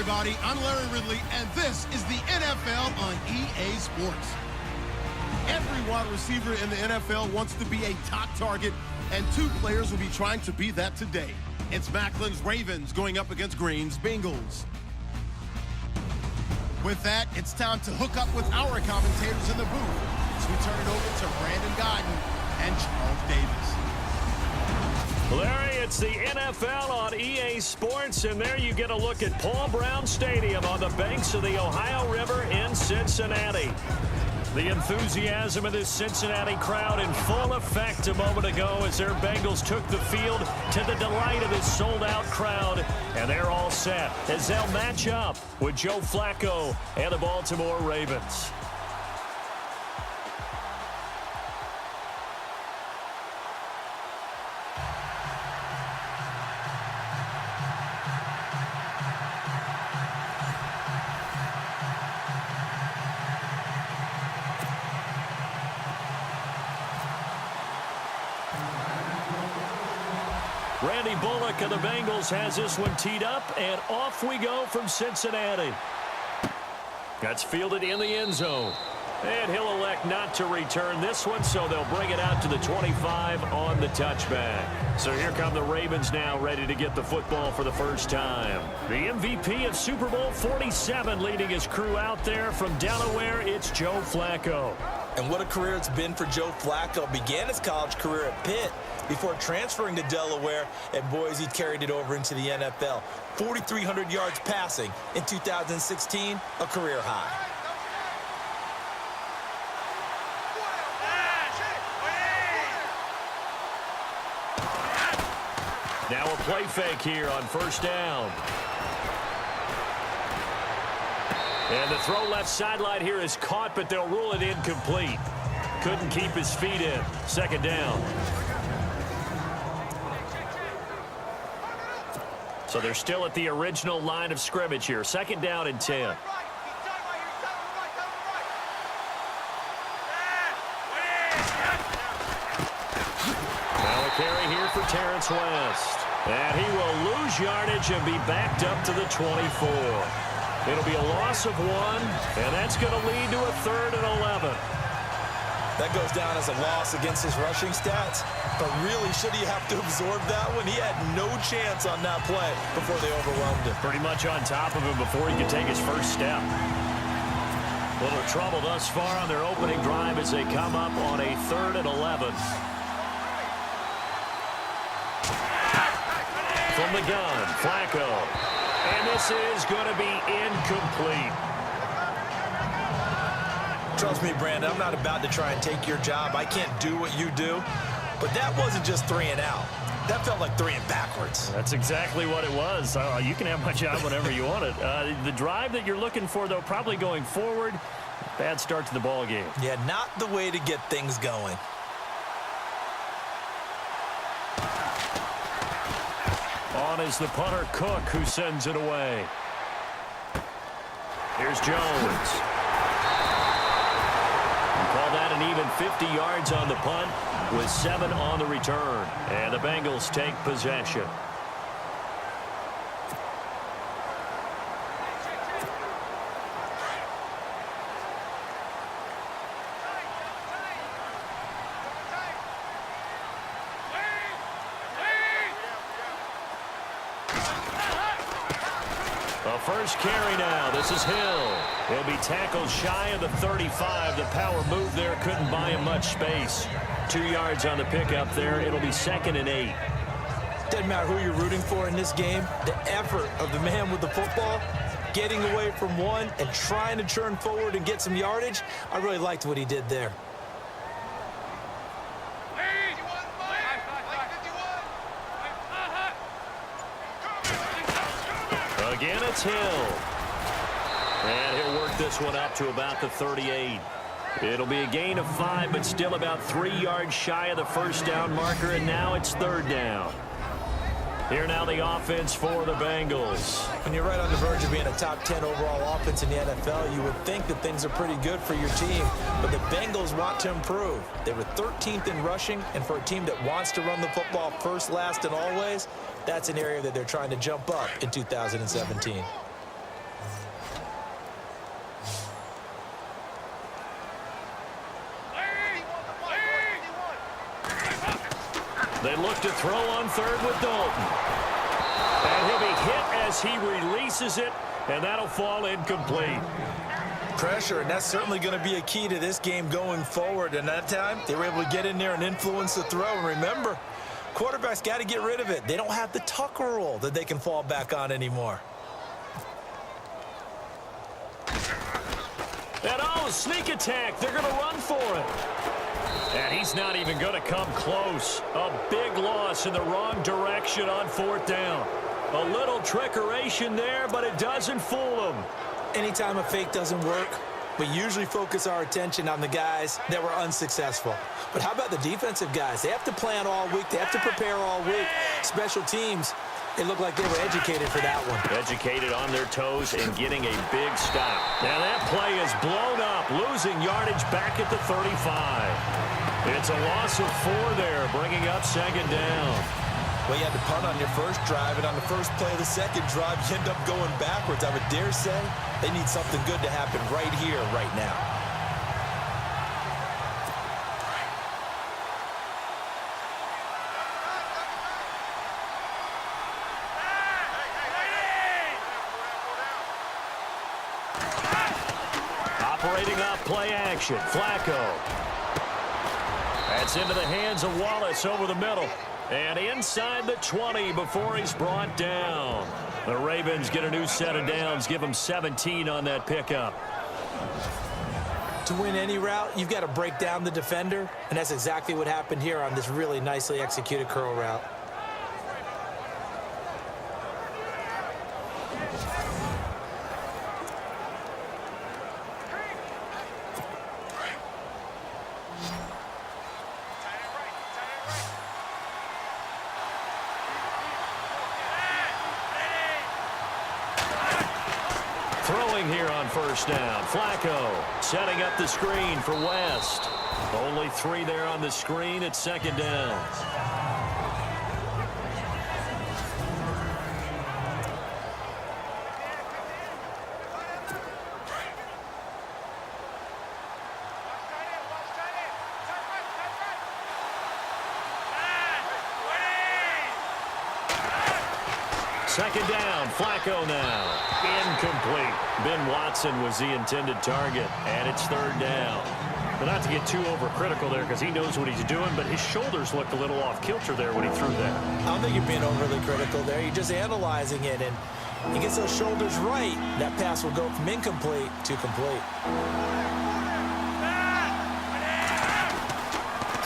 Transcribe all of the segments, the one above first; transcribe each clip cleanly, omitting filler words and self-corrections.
everybody. I'm Larry Ridley, and this is the NFL on EA Sports. Every wide receiver in the NFL wants to be a top target, and two players will be trying to be that today. It's Macklin's Ravens going up against Green's Bengals. With that, it's time to hook up with our commentators in the booth. So we turn it over to Brandon Godden and Charles Davis. Larry, it's the NFL on EA Sports, and there you get a look at Paul Brown Stadium on the banks of the Ohio River in Cincinnati. The enthusiasm of this Cincinnati crowd in full effect a moment ago as their Bengals took the field to the delight of this sold-out crowd. And they're all set as they'll match up with Joe Flacco and the Baltimore Ravens. Randy Bullock of the Bengals has this one teed up, and off we go from Cincinnati. That's fielded in the end zone. And he'll elect not to return this one, so they'll bring it out to the 25 on the touchback. So here come the Ravens now, ready to get the football for the first time. The MVP of Super Bowl 47 leading his crew out there from Delaware, it's Joe Flacco. And what a career it's been for Joe Flacco. Began his college career at Pitt before transferring to Delaware, and boys, he carried it over into the NFL. 4,300 yards passing in 2016, a career high. Now a play fake here on first down. And the throw left sideline here is caught, but they'll rule it incomplete. Couldn't keep his feet in. Second down. So they're still at the original line of scrimmage here. Second down and 10. Now a carry here for Terrence West. And he will lose yardage and be backed up to the 24. It'll be a loss of 1, and that's going to lead to a 3rd and 11. That goes down as a loss against his rushing stats, but really, should he have to absorb that one? He had no chance on that play before they overwhelmed him. Pretty much on top of him before he could take his first step. Little trouble thus far on their opening drive as they come up on a 3rd and 11. From the gun, Flacco. And this is going to be incomplete. Trust me, Brandon, I'm not about to try and take your job. I can't do what you do. But that wasn't just 3 and out. That felt like 3 and backwards. That's exactly what it was. You can have my job whenever you want it. The drive that you're looking for, though, probably going forward. Bad start to the ball game. Yeah, not the way to get things going. On is the punter, Cook, who sends it away. Here's Jones. Call that an even 50 yards on the punt with 7 on the return. And the Bengals take possession. First carry now. This is Hill. He'll be tackled shy of the 35. The power move there couldn't buy him much space. 2 yards on the pickup there. It'll be 2nd and 8. Doesn't matter who you're rooting for in this game. The effort of the man with the football, getting away from one and trying to turn forward and get some yardage. I really liked what he did there. Again, it's Hill. And he'll work this one up to about the 38. It'll be a gain of 5, but still about 3 yards shy of the first down marker, and now it's 3rd down. Here now the offense for the Bengals. When you're right on the verge of being a top 10 overall offense in the NFL, you would think that things are pretty good for your team, but the Bengals want to improve. They were 13th in rushing, and for a team that wants to run the football first, last, and always, that's an area that they're trying to jump up in 2017. They look to throw on third with Dalton. And he'll be hit as he releases it, and that'll fall incomplete. Pressure, and that's certainly going to be a key to this game going forward. And that time, they were able to get in there and influence the throw. And remember, quarterbacks got to get rid of it. They don't have the tuck rule that they can fall back on anymore. And sneak attack. They're going to run for it. And he's not even going to come close. A big loss in the wrong direction on fourth down. A little trickeration there, but it doesn't fool them. Anytime a fake doesn't work, we usually focus our attention on the guys that were unsuccessful. But how about the defensive guys? They have to plan all week. They have to prepare all week. Special teams, it looked like they were educated for that one. Educated on their toes and getting a big stop. Now that play is blown up, losing yardage back at the 35. It's a loss of 4 there, bringing up second down. Well, you had to punt on your first drive, and on the first play of the second drive, you end up going backwards. I would dare say they need something good to happen right here, right now. Operating off play action, Flacco. That's into the hands of Wallace over the middle. And inside the 20 before he's brought down. The Ravens get a new set of downs, give them 17 on that pickup. To win any route, you've got to break down the defender, and that's exactly what happened here on this really nicely executed curl route. Throwing here on first down. Flacco setting up the screen for West. Only 3 there on the screen at second down. Second down, Flacco now. Incomplete. Ben Watson was the intended target, and it's third down. But not to get too overcritical there because he knows what he's doing, but his shoulders looked a little off kilter there when he threw that. I don't think you're being overly critical there. You're just analyzing it, and he gets those shoulders right. That pass will go from incomplete to complete.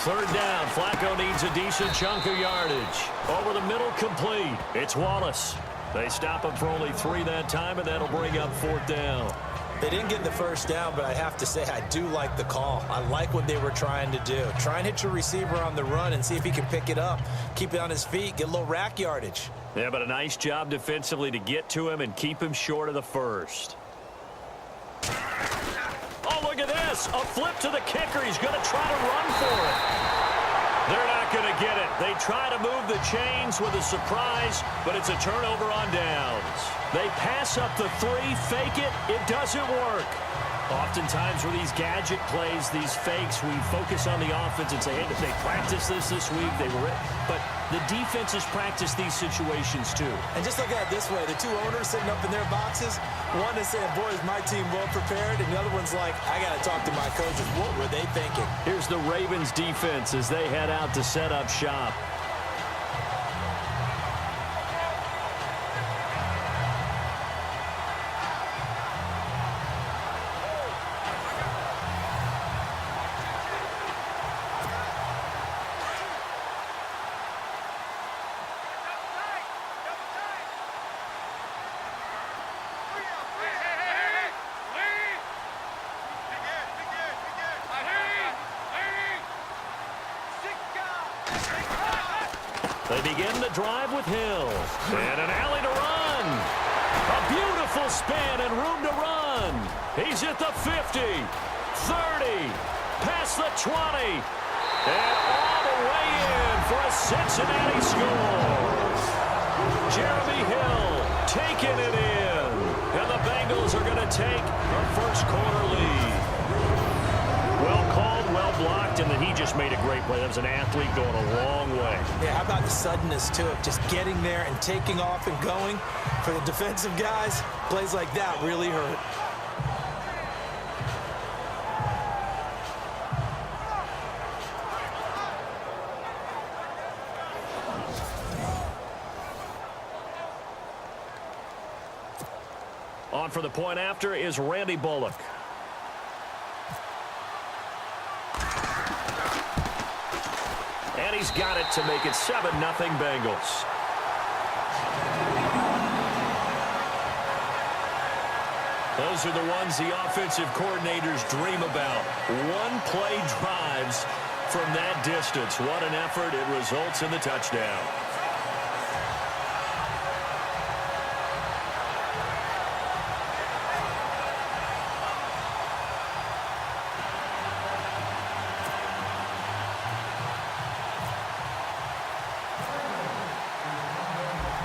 Third down, Flacco needs a decent chunk of yardage. Over the middle, complete. It's Wallace. They stop him for only 3 that time, and that'll bring up fourth down. They didn't get the first down, but I have to say I do like the call. I like what they were trying to do. Try and hit your receiver on the run and see if he can pick it up. Keep it on his feet, get a little rack yardage. Yeah, but a nice job defensively to get to him and keep him short of the first. Oh, look at this. A flip to the kicker. He's going to try to run for it. They're not going to get it. They try to move the chains with a surprise, but it's a turnover on downs. They pass up the 3, fake it. It doesn't work. Oftentimes with these gadget plays, these fakes, we focus on the offense and say, hey, they practiced this week. But the defense has practiced these situations too. And just look at it this way. The 2 owners sitting up in their boxes, one is saying, boy, is my team well prepared, and the other one's like, I got to talk to my coaches. What were they thinking? Here's the Ravens defense as they head out to set up shop. They begin the drive with Hill. And an alley to run. A beautiful spin and room to run. He's at the 50, 30, past the 20, and all the way in for a Cincinnati score. Jeremy Hill taking it in. And the Bengals are going to take a first quarter lead. Well called well blocked, and then he just made a great play. That was an athlete going a long way. Yeah, how about the suddenness to it? Just getting there and taking off and going. For the defensive guys, plays like that really hurt. On for the point after is Randy Bullock. And he's got it to make it 7-0 Bengals. Those are the ones the offensive coordinators dream about. One-play drives from that distance. What an effort. It results in the touchdown.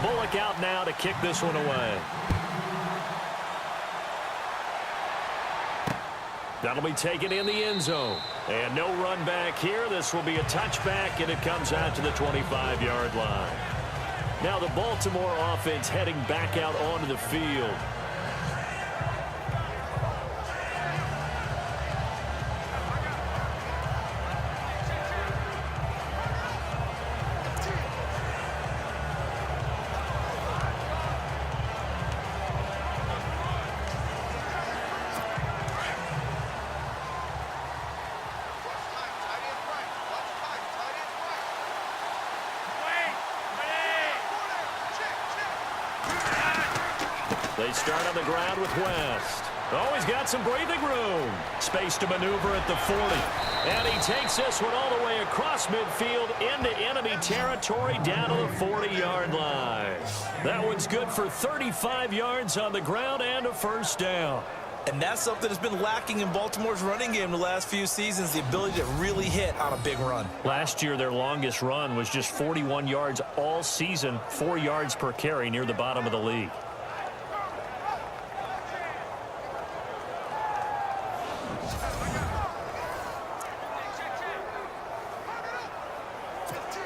Bullock out now to kick this one away. That'll be taken in the end zone. And no run back here. This will be a touchback, and it comes out to the 25-yard line. Now the Baltimore offense heading back out onto the field. They start on the ground with West. Oh, he's got some breathing room. Space to maneuver at the 40. And he takes this one all the way across midfield into enemy territory down to the 40-yard line. That one's good for 35 yards on the ground and a first down. And that's something that's been lacking in Baltimore's running game the last few seasons, the ability to really hit on a big run. Last year, their longest run was just 41 yards all season, 4 yards per carry near the bottom of the league.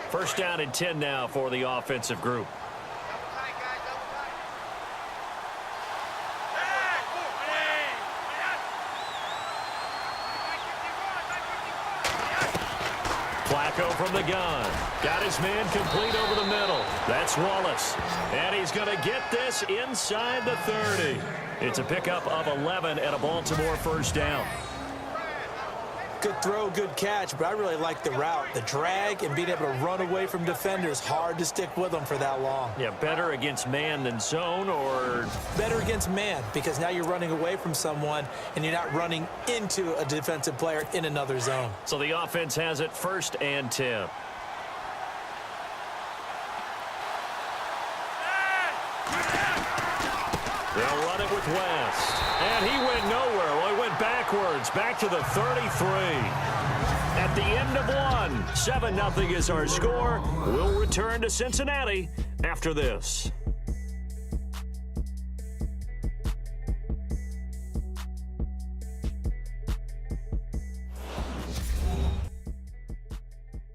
First down and 10 now for the offensive group. Flacco from the gun. Got his man complete over the middle. That's Wallace. And he's going to get this inside the 30. It's a pickup of 11 and a Baltimore first down. Good throw, good catch, but I really like the route. The drag and being able to run away from defenders, hard to stick with them for that long. Yeah, better against man than zone, or better against man, because now you're running away from someone and you're not running into a defensive player in another zone. So the offense has it first and 10. They'll run it with West. And he went nowhere. Well, he went backwards, back to the 33. At the end of one, 7-0 is our score. We'll return to Cincinnati after this.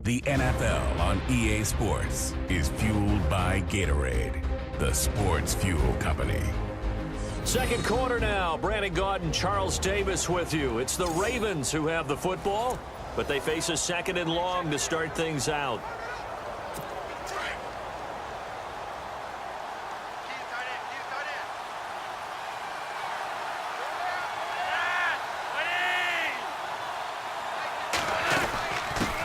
The NFL on EA Sports is fueled by Gatorade, the sports fuel company. Second quarter now. Brandon Gaudin, Charles Davis with you. It's the Ravens who have the football, but they face a second and long to start things out.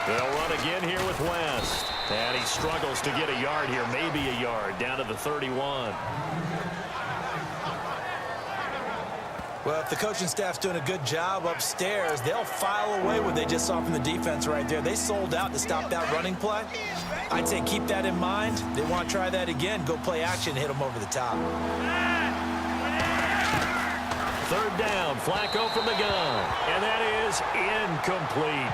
They'll run again here with West. And he struggles to get a yard here, maybe a yard, down to the 31. Well, if the coaching staff's doing a good job upstairs, they'll file away what they just saw from the defense right there. They sold out to stop that running play. I'd say keep that in mind. They want to try that again. Go play action, hit them over the top. Third down, Flacco from the gun. And that is incomplete.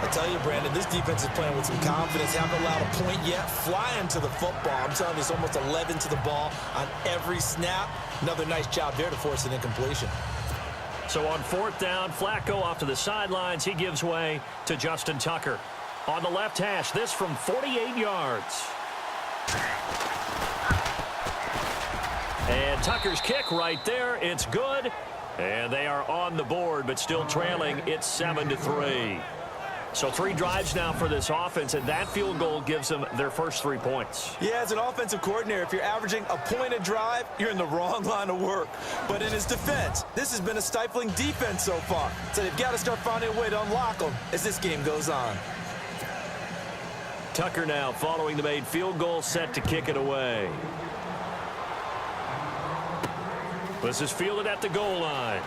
I tell you, Brandon, this defense is playing with some confidence. Haven't allowed a point yet. Flying to the football. I'm telling you, it's almost 11 to the ball on every snap. Another nice job there to force an incompletion. So on 4th down, Flacco off to the sidelines. He gives way to Justin Tucker. On the left hash, this from 48 yards. And Tucker's kick right there. It's good. And they are on the board, but still trailing. It's 7-3. So 3 drives now for this offense, and that field goal gives them their first 3 points. Yeah, as an offensive coordinator, if you're averaging a point a drive, you're in the wrong line of work. But in his defense, this has been a stifling defense so far. So they've got to start finding a way to unlock them as this game goes on. Tucker now following the made field goal, set to kick it away. This is fielded at the goal line.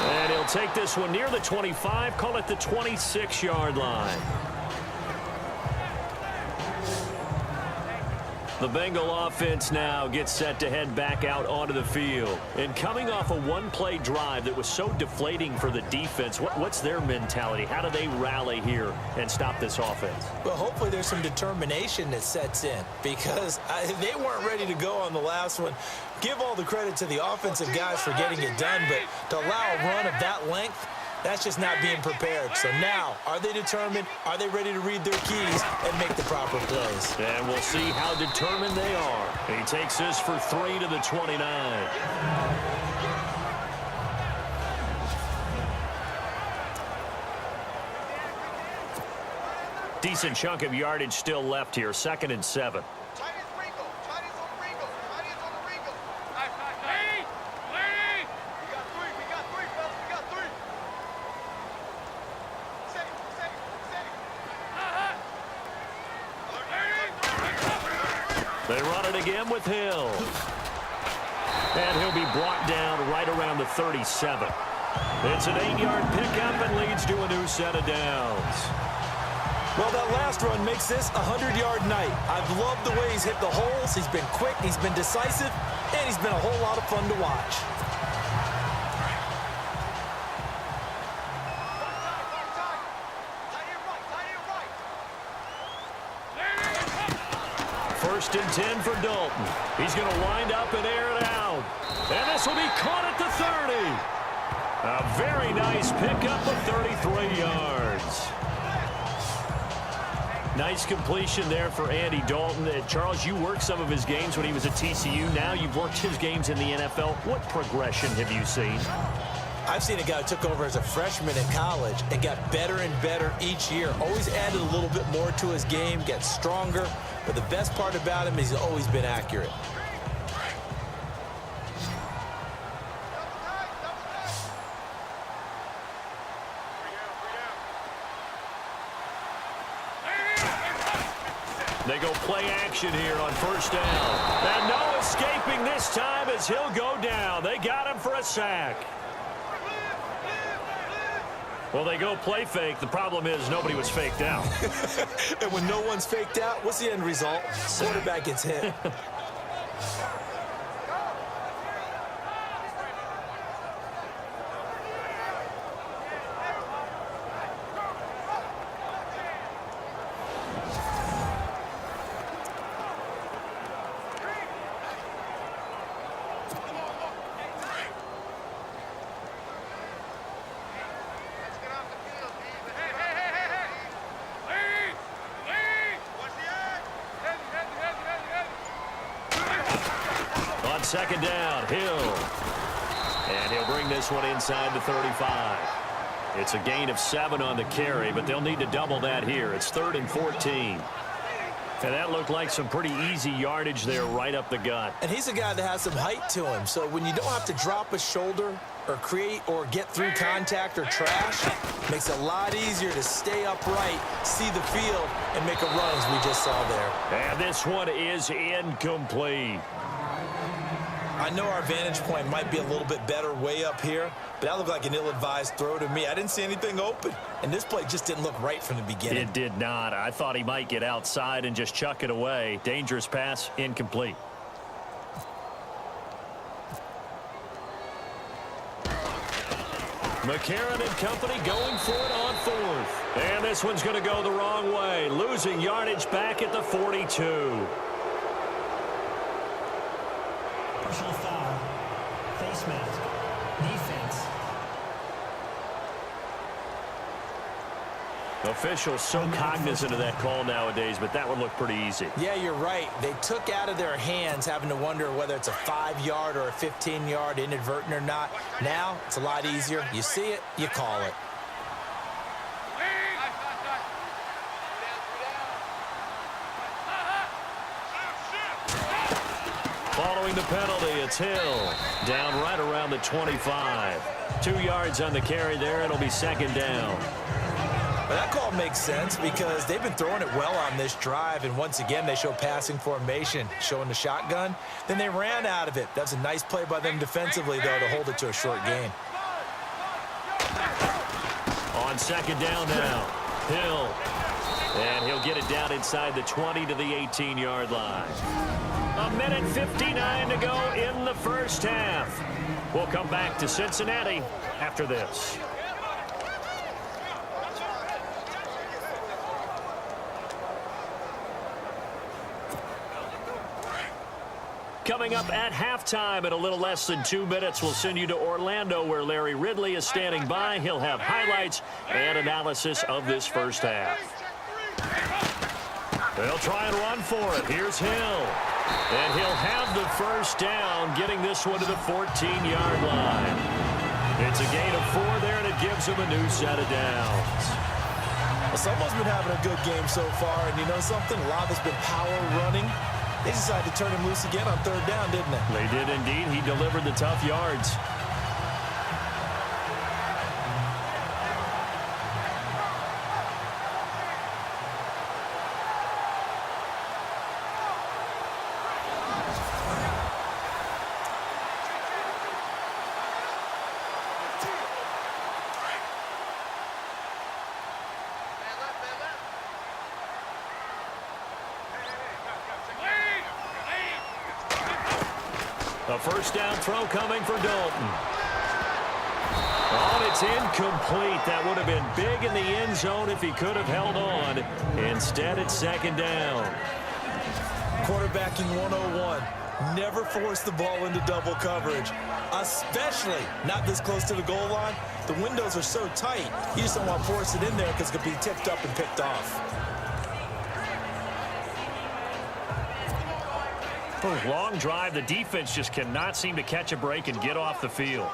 And he'll take this one near the 25, call it the 26-yard line. The Bengal offense now gets set to head back out onto the field. And coming off a one-play drive that was so deflating for the defense, what's their mentality? How do they rally here and stop this offense? Well, hopefully there's some determination that sets in because they weren't ready to go on the last one. Give all the credit to the offensive guys for getting it done, but to allow a run of that length, that's just not being prepared. So now, are they determined? Are they ready to read their keys and make the proper plays? And we'll see how determined they are. He takes this for 3 to the 29. Decent chunk of yardage still left here. 2nd and 7. They run it again with Hill. And he'll be brought down right around the 37. It's an 8-yard pickup and leads to a new set of downs. Well, that last run makes this a 100-yard night. I've loved the way he's hit the holes. He's been quick, he's been decisive, and he's been a whole lot of fun to watch. First and 10 for Dalton. He's going to wind up and air it out. And this will be caught at the 30. A very nice pickup of 33 yards. Nice completion there for Andy Dalton. Charles, you worked some of his games when he was at TCU. Now you've worked his games in the NFL. What progression have you seen? I've seen a guy who took over as a freshman in college and got better and better each year. Always added a little bit more to his game, gets stronger. But the best part about him is he's always been accurate. They go play action here on 1st down. And no escaping this time as he'll go down. They got him for a sack. Well, they go play fake. The problem is nobody was faked out. And when no one's faked out, what's the end result? Quarterback gets hit. On 2nd down, Hill. And he'll bring this one inside the 35. It's a gain of 7 on the carry, but they'll need to double that here. It's 3rd and 14. And that looked like some pretty easy yardage there right up the gut. And he's a guy that has some height to him. So when you don't have to drop a shoulder or create or get through contact or trash, makes it a lot easier to stay upright, see the field, and make a run as we just saw there. And this one is incomplete. I know our vantage point might be a little bit better way up here, but that looked like an ill-advised throw to me. I didn't see anything open, and this play just didn't look right from the beginning. It did not. I thought he might get outside and just chuck it away. Dangerous pass, incomplete. McCarron and company going for it on 4th. And this one's going to go the wrong way, losing yardage back at the 42. Personal foul. Face mask. Defense. Officials so cognizant of that call nowadays, but that would look pretty easy. Yeah, you're right. They took out of their hands having to wonder whether it's a 5-yard or a 15-yard inadvertent or not. Now, it's a lot easier. You see it, you call it. Following the penalty, it's Hill. Down right around the 25. 2 yards on the carry there. It'll be second down. Well, that call makes sense because they've been throwing it well on this drive, and once again, they show passing formation, showing the shotgun. Then they ran out of it. That's a nice play by them defensively, though, to hold it to a short gain. On second down now, Hill. And he'll get it down inside the 20 to the 18-yard line. 1:59 to go in the first half. We'll come back to Cincinnati after this. Coming up at halftime in a little less than 2 minutes, we'll send you to Orlando where Larry Ridley is standing by. He'll have highlights and analysis of this first half. They'll try and run for it. Here's Hill. And he'll have the first down, getting this one to the 14-yard line. It's a gain of 4 there, and it gives him a new set of downs. Well, someone's been having a good game so far, and you know something? A lot of it's been power running. They decided to turn him loose again on third down, didn't they? They did indeed. He delivered the tough yards. A first down throw coming for Dalton. Oh, it's incomplete. That would have been big in the end zone if he could have held on. Instead, it's second down. Quarterbacking 101. Never force the ball into double coverage, especially not this close to the goal line. The windows are so tight, you just don't want to force it in there because it could be tipped up and picked off. Long drive. The defense just cannot seem to catch a break and get off the field.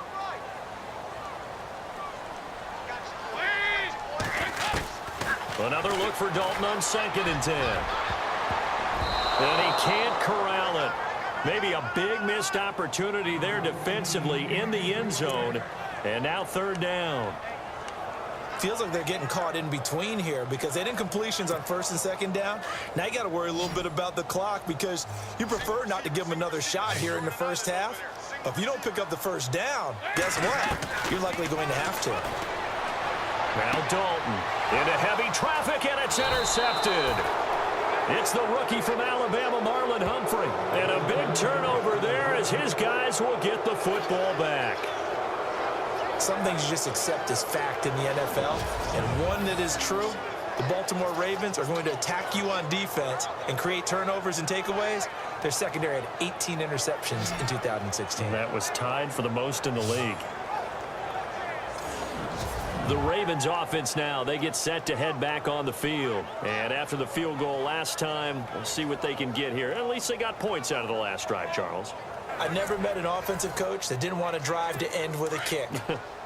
Another look for Dalton on 2nd and 10. And he can't corral it. Maybe a big missed opportunity there defensively in the end zone. And now third down. Feels like they're getting caught in between here because they didn't completions on 1st and 2nd down. Now you got to worry a little bit about the clock because you prefer not to give them another shot here in the first half. But if you don't pick up the first down, guess what? You're likely going to have to. Now Dalton into heavy traffic, and it's intercepted. It's the rookie from Alabama, Marlon Humphrey. And a big turnover there as his guys will get the football back. Some things you just accept as fact in the NFL, and one that is true, the Baltimore Ravens are going to attack you on defense and create turnovers and takeaways. Their secondary had 18 interceptions in 2016. That was tied for the most in the league. The Ravens offense now, they get set to head back on the field. And after the field goal last time, we'll see what they can get here. At least they got points out of the last drive, Charles. I've never met an offensive coach that didn't want to drive to end with a kick.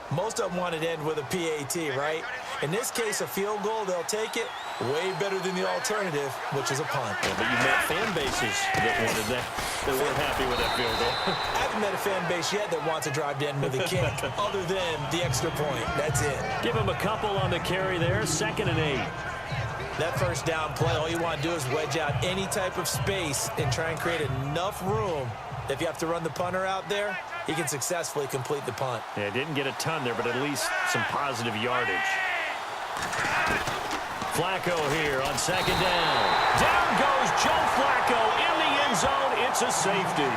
Most of them wanted to end with a PAT, right? In this case, a field goal, they'll take it. Way better than the alternative, which is a punt. Yeah, but you met fan bases that wanted that, that weren't happy with that field goal. I haven't met a fan base yet that wants to drive to end with a kick, other than the extra point. That's it. Give him a couple on the carry there, 2nd and 8. That first down play, all you want to do is wedge out any type of space and try and create enough room. If you have to run the punter out there, he can successfully complete the punt. Yeah, didn't get a ton there, but at least some positive yardage. Flacco here on 2nd down. Down goes Joe Flacco in the end zone. It's a safety.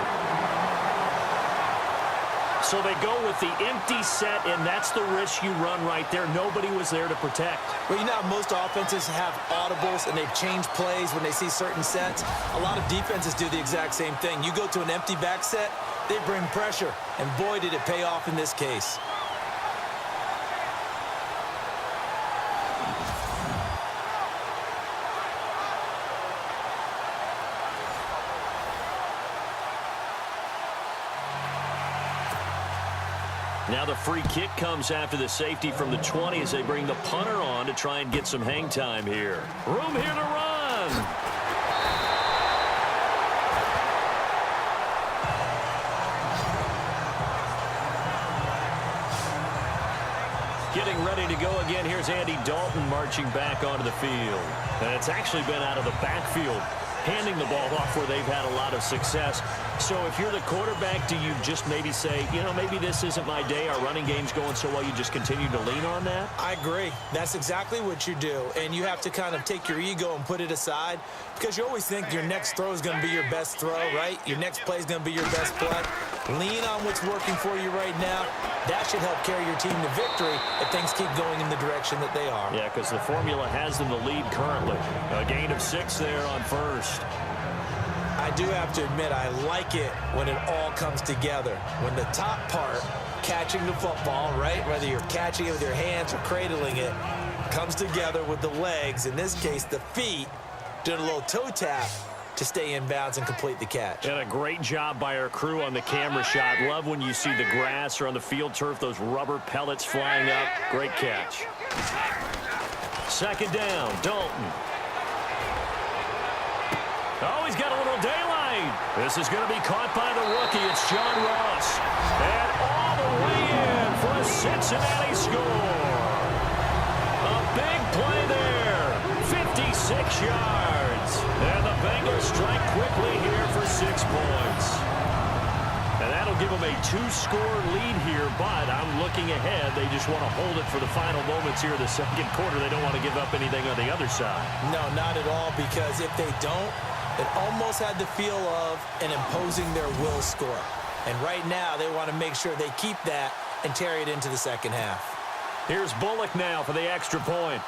So they go with the empty set, and that's the risk you run right there. Nobody was there to protect. Well, you know how most offenses have audibles and they've changed plays when they see certain sets? A lot of defenses do the exact same thing. You go to an empty back set, they bring pressure, and boy, did it pay off in this case. Now the free kick comes after the safety from the 20 as they bring the punter on to try and get some hang time here. Room here to run. Getting ready to go again. Here's Andy Dalton marching back onto the field. And it's actually been out of the backfield, handing the ball off where they've had a lot of success. So if you're the quarterback, do you just maybe say, you know, maybe this isn't my day, our running game's going so well, you just continue to lean on that? I agree. That's exactly what you do. And you have to kind of take your ego and put it aside because you always think your next throw is going to be your best throw, right? Your next play is going to be your best play. Lean on what's working for you right now. That should help carry your team to victory if things keep going in the direction that they are. Yeah, because the formula has them the lead currently. A gain of 6 there on first. I do have to admit, I like it when it all comes together. When the top part, catching the football, right, whether you're catching it with your hands or cradling it, comes together with the legs, in this case the feet, doing a little toe tap to stay in bounds and complete the catch. And a great job by our crew on the camera shot. Love when you see the grass or on the field turf, those rubber pellets flying up. Great catch. Second down, Dalton. Oh, he's got a little daylight. This is going to be caught by the rookie. It's John Ross. And all the way in for a Cincinnati score. A big play there. 56 yards. And the Bengals strike quickly here for 6 points. And that'll give them a 2-score lead here, but I'm looking ahead. They just want to hold it for the final moments here in the second quarter. They don't want to give up anything on the other side. No, not at all, because if they don't, it almost had the feel of an imposing their will score. And right now, they want to make sure they keep that and carry it into the second half. Here's Bullock now for the extra point.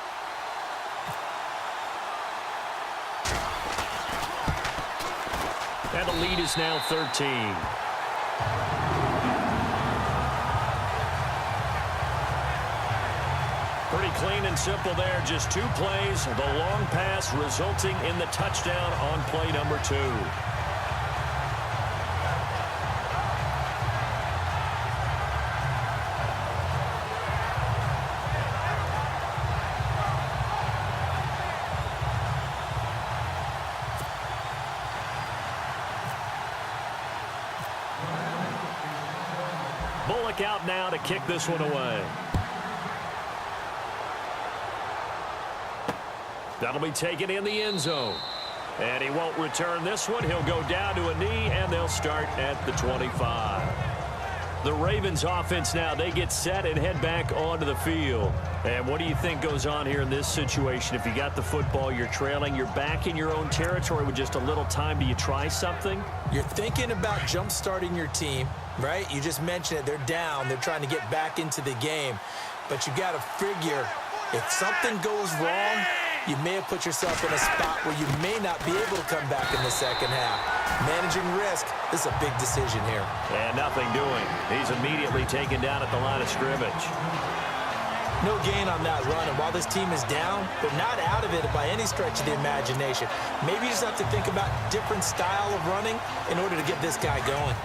And the lead is now 13. Pretty clean and simple there. Just 2 plays. The long pass resulting in the touchdown on play number 2. Bullock out now to kick this one away. That'll be taken in the end zone. And he won't return this one. He'll go down to a knee, and they'll start at the 25. The Ravens offense now, they get set and head back onto the field. And what do you think goes on here in this situation? If you got the football, you're trailing, you're back in your own territory with just a little time. Do you try something? You're thinking about jump-starting your team, right? You just mentioned it. They're down. They're trying to get back into the game. But you got to figure if something goes wrong, you may have put yourself in a spot where you may not be able to come back in the second half. Managing risk is a big decision here. And nothing doing. He's immediately taken down at the line of scrimmage. No gain on that run, and while this team is down, they're not out of it by any stretch of the imagination. Maybe you just have to think about different style of running in order to get this guy going.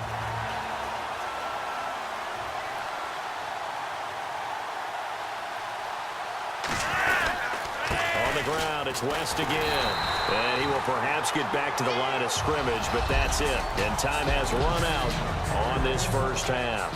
Ground, it's West again, and he will perhaps get back to the line of scrimmage, but that's it, and time has run out on this first half.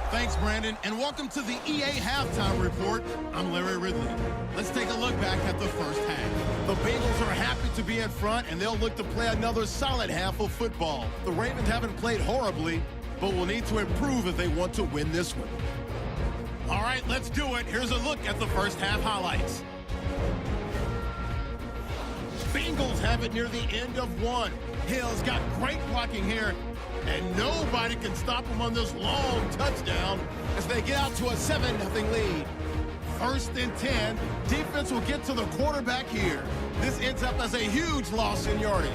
Thanks, Brandon, and welcome to the EA Halftime Report. I'm Larry Ridley. Let's take a look back at the first half. The Bengals are happy to be in front, and they'll look to play another solid half of football. The Ravens haven't played horribly, but will need to improve if they want to win this one. All right, let's do it. Here's a look at the first half highlights. Bengals have it near the end of one. Hill's got great blocking here, and nobody can stop him on this long touchdown as they get out to a 7-0 lead. 1st and 10, defense will get to the quarterback here. This ends up as a huge loss in yardage.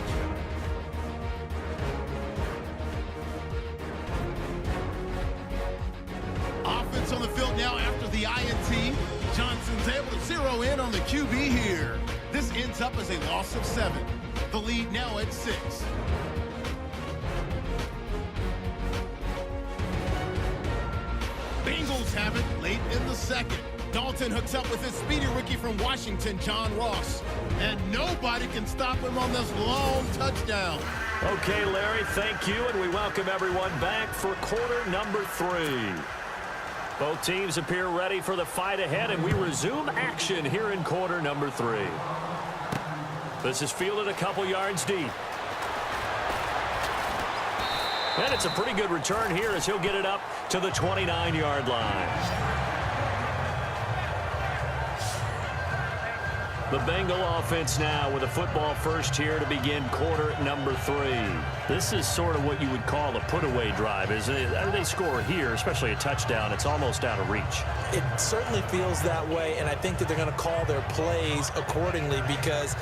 Offense on the field now after the INT. Johnson's able to zero in on the QB here. This ends up as a loss of 7. The lead now at 6. Bengals have it late in the 2nd. Dalton hooks up with his speedy rookie from Washington, John Ross. And nobody can stop him on this long touchdown. Okay, Larry, thank you, and we welcome everyone back for quarter number 3. Both teams appear ready for the fight ahead, and we resume action here in quarter number 3. This is fielded a couple yards deep. And it's a pretty good return here as he'll get it up to the 29-yard line. The Bengal offense now with a football first here to begin quarter number 3. This is sort of what you would call a put-away drive, isn't it? They score here, especially a touchdown. It's almost out of reach. It certainly feels that way, and I think that they're going to call their plays accordingly because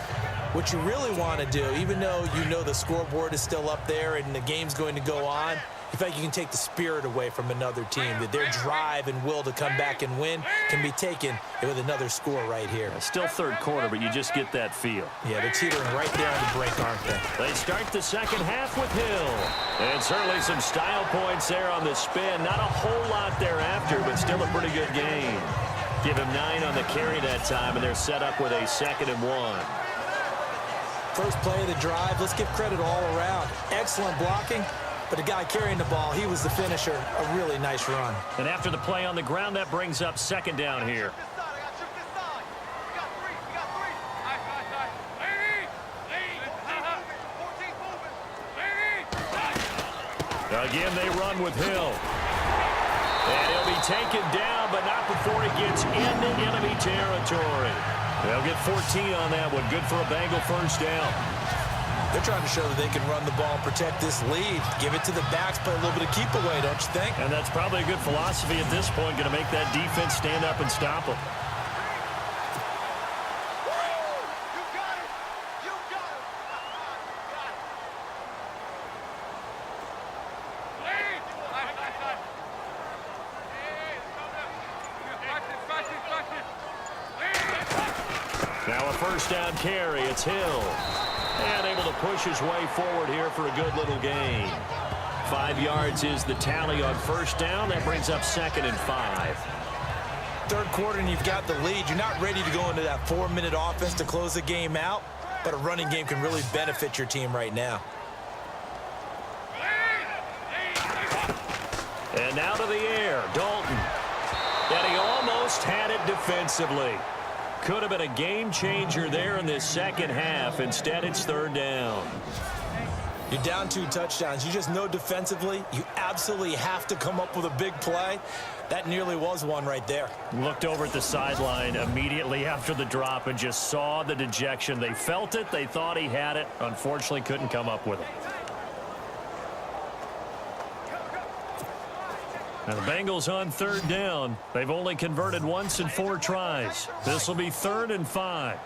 what you really want to do, even though you know the scoreboard is still up there and the game's going to go on, in fact, you can take the spirit away from another team, that their drive and will to come back and win can be taken with another score right here. Still third quarter, but you just get that feel. Yeah, they're teetering right there on the break, aren't they? They start the second half with Hill. And certainly some style points there on the spin. Not a whole lot thereafter, but still a pretty good game. Give him 9 on the carry that time, and they're set up with a 2nd and 1. First play of the drive, let's give credit all around. Excellent blocking. But the guy carrying the ball, he was the finisher. A really nice run. And after the play on the ground, that brings up 2nd down here. Again, they run with Hill. And he'll be taken down, but not before he gets into enemy territory. They'll get 14 on that one. Good for a Bengal first down. They're trying to show that they can run the ball and protect this lead. Give it to the backs, play a little bit of keep away, don't you think? And that's probably a good philosophy at this point, going to make that defense stand up and stop them. Now a first down carry. It's Hill. And able to push his way forward here for a good little gain. 5 yards is the tally on first down. That brings up 2nd and 5. Third quarter and you've got the lead. You're not ready to go into that 4-minute offense to close the game out, but a running game can really benefit your team right now. And now to the air, Dalton. And he almost had it defensively. Could have been a game changer there in this second half. Instead, it's 3rd down. You're down 2 touchdowns. You just know defensively you absolutely have to come up with a big play. That nearly was one right there. Looked over at the sideline immediately after the drop and just saw the dejection. They felt it. They thought he had it. Unfortunately, couldn't come up with it. Now the Bengals on 3rd down. They've only converted once in 4 tries. This will be 3rd and 5.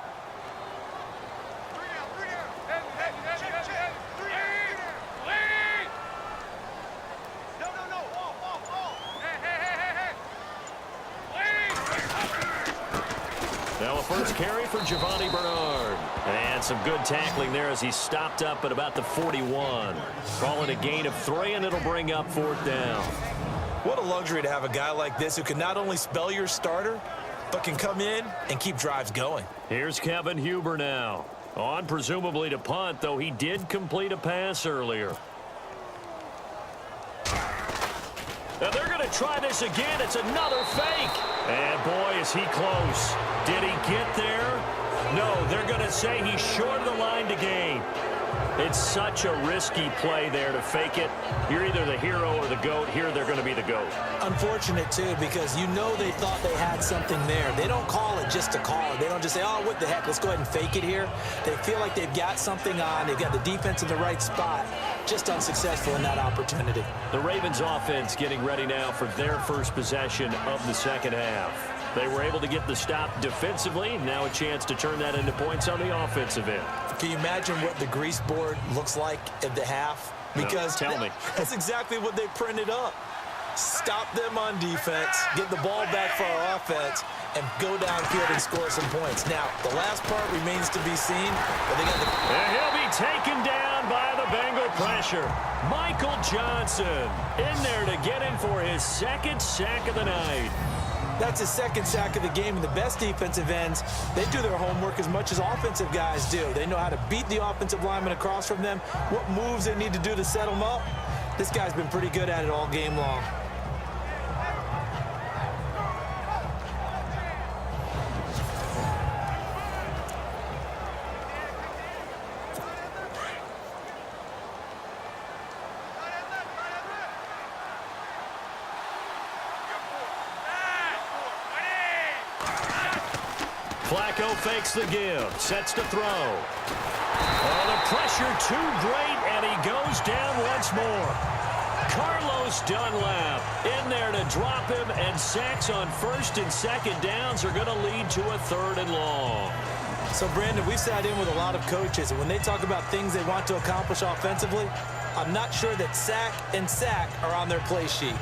Now a first carry for Giovanni Bernard. And some good tackling there as he stopped up at about the 41. Calling a gain of 3, and it'll bring up 4th down. What a luxury to have a guy like this who can not only spell your starter, but can come in and keep drives going. Here's Kevin Huber now. On presumably to punt, though he did complete a pass earlier. Now they're going to try this again. It's another fake. And boy, is he close. Did he get there? No, they're going to say he's short of the line to gain. It's such a risky play there to fake it. You're either the hero or the GOAT. Here, they're going to be the GOAT. Unfortunate, too, because you know they thought they had something there. They don't call it just to call it. They don't just say, oh, what the heck, let's go ahead and fake it here. They feel like they've got something on. They've got the defense in the right spot. Just unsuccessful in that opportunity. The Ravens offense getting ready now for their first possession of the second half. They were able to get the stop defensively. Now a chance to turn that into points on the offensive end. Can you imagine what the grease board looks like at the half? Because no, tell me. That's exactly what they printed up. Stop them on defense, get the ball back for our offense, and go downfield and score some points. Now, the last part remains to be seen, but they got the... And he'll be taken down by the Bengal pressure. Michael Johnson in there to get him for his second sack of the night. That's his second sack of the game, and the best defensive ends, they do their homework as much as offensive guys do. They know how to beat the offensive lineman across from them, what moves they need to do to set them up. This guy's been pretty good at it all game long. Flacco fakes the give, sets to throw. Oh, the pressure too great, and he goes down once more. Carlos Dunlap in there to drop him, and sacks on first and second downs are going to lead to a 3rd and long. So, Brandon, we've sat in with a lot of coaches, and when they talk about things they want to accomplish offensively, I'm not sure that sack and sack are on their play sheet.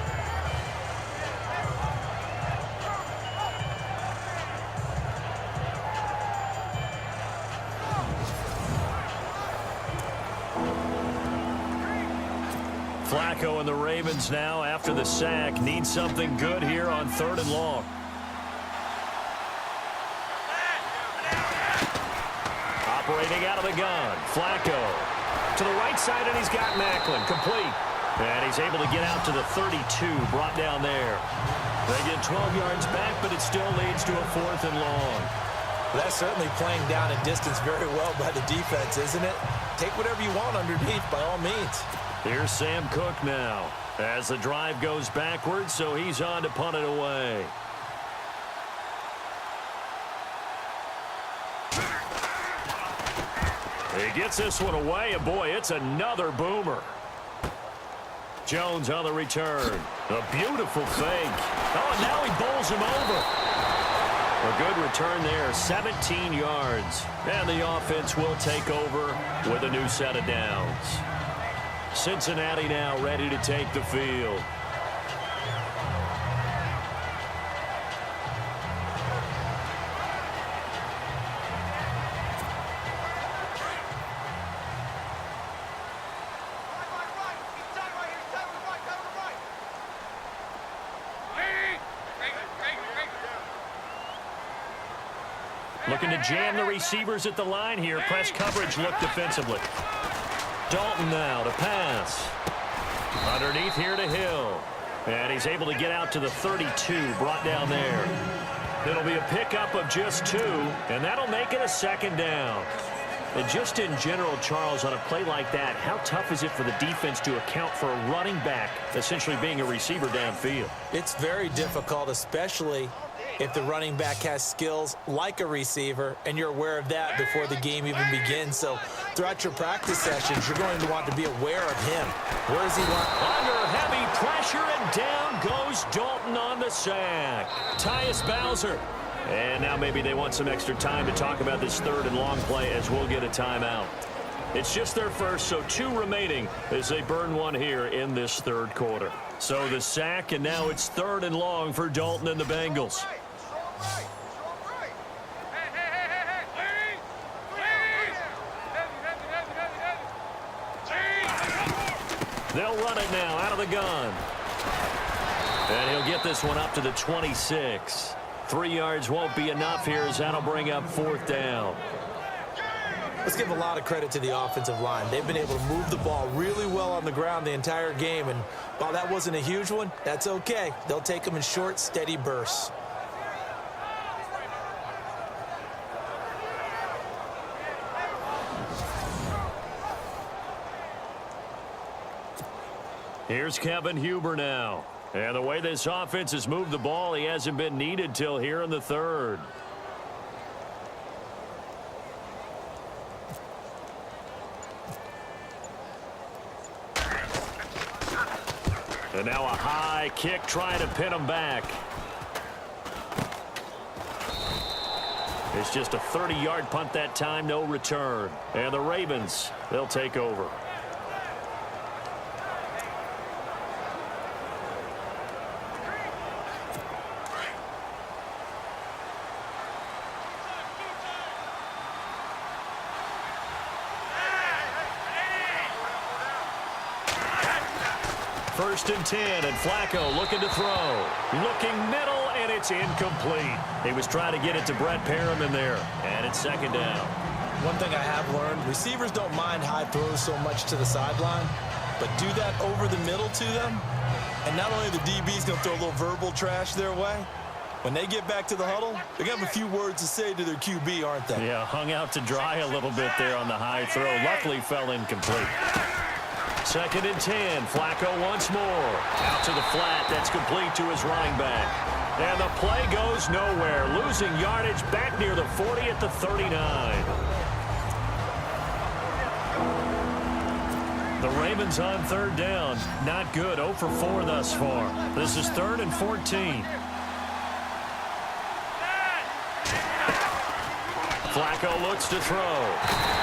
Flacco and the Ravens now, after the sack, need something good here on 3rd and long. Operating out of the gun, Flacco to the right side, and he's got Macklin complete. And he's able to get out to the 32, brought down there. They get 12 yards back, but it still leads to a 4th and long. That's certainly playing down and distance very well by the defense, isn't it? Take whatever you want underneath, by all means. Here's Sam Cook now as the drive goes backwards, so he's on to punt it away. He gets this one away, and boy, it's another boomer. Jones on the return. A beautiful fake. Oh, and now he bowls him over. A good return there, 17 yards. And the offense will take over with a new set of downs. Cincinnati now ready to take the field. Looking to jam the receivers at the line here. Press coverage look defensively. Dalton now to pass. Underneath here to Hill. And he's able to get out to the 32, brought down there. It'll be a pickup of just 2, and that'll make it a 2nd down. And just in general, Charles, on a play like that, how tough is it for the defense to account for a running back essentially being a receiver downfield? It's very difficult, especially if the running back has skills like a receiver, and you're aware of that before the game even begins. So throughout your practice sessions, you're going to want to be aware of him. Where is he? Under heavy pressure, and down goes Dalton on the sack. Tyus Bowser. And now maybe they want some extra time to talk about this 3rd and long play, as we'll get a timeout. It's just their first, so 2 remaining as they burn one here in this 3rd quarter. So the sack, and now it's 3rd and long for Dalton and the Bengals. They'll run it now out of the gun. And he'll get this one up to the 26. 3 yards won't be enough here, as that'll bring up 4th down. Let's give a lot of credit to the offensive line. They've been able to move the ball really well on the ground the entire game. And while that wasn't a huge one, that's okay. They'll take them in short, steady bursts. Here's Kevin Huber now. And the way this offense has moved the ball, he hasn't been needed till here in the third. And now a high kick trying to pin him back. It's just a 30-yard punt that time, no return. And the Ravens, they'll take over. First and 10, and Flacco looking to throw. Looking middle, and it's incomplete. He was trying to get it to Brett Parham in there, and it's second down. One thing I have learned, receivers don't mind high throws so much to the sideline, but do that over the middle to them, and not only the DB's going to throw a little verbal trash their way, when they get back to the huddle, they're going to have a few words to say to their QB, aren't they? Yeah, hung out to dry a little bit there on the high throw. Luckily fell incomplete. Second and 10, Flacco once more. Out to the flat, that's complete to his running back. And the play goes nowhere, losing yardage back near the 40 at the 39. The Ravens on third down, not good, 0 for 4 thus far. This is 3rd and 14. Flacco looks to throw.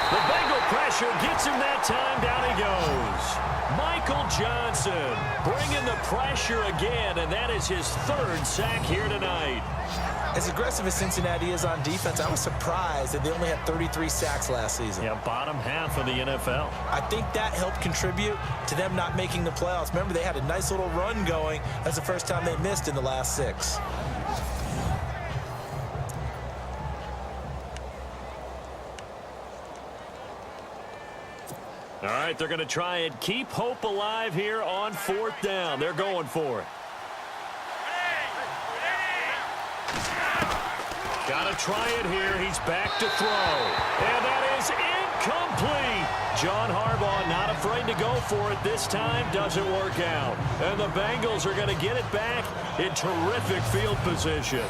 The Bengal pressure gets him that time. Down he goes. Michael Johnson bringing the pressure again, and that is his 3rd sack here tonight. As aggressive as Cincinnati is on defense, I was surprised that they only had 33 sacks last season. Yeah, bottom half of the NFL. I think that helped contribute to them not making the playoffs. Remember, they had a nice little run going. That's the first time they missed in the last 6. All right, they're going to try and keep hope alive here on 4th down. They're going for it. Got to try it here. He's back to throw. And that is incomplete. John Harbaugh not afraid to go for it this time. Doesn't work out. And the Bengals are going to get it back in terrific field position.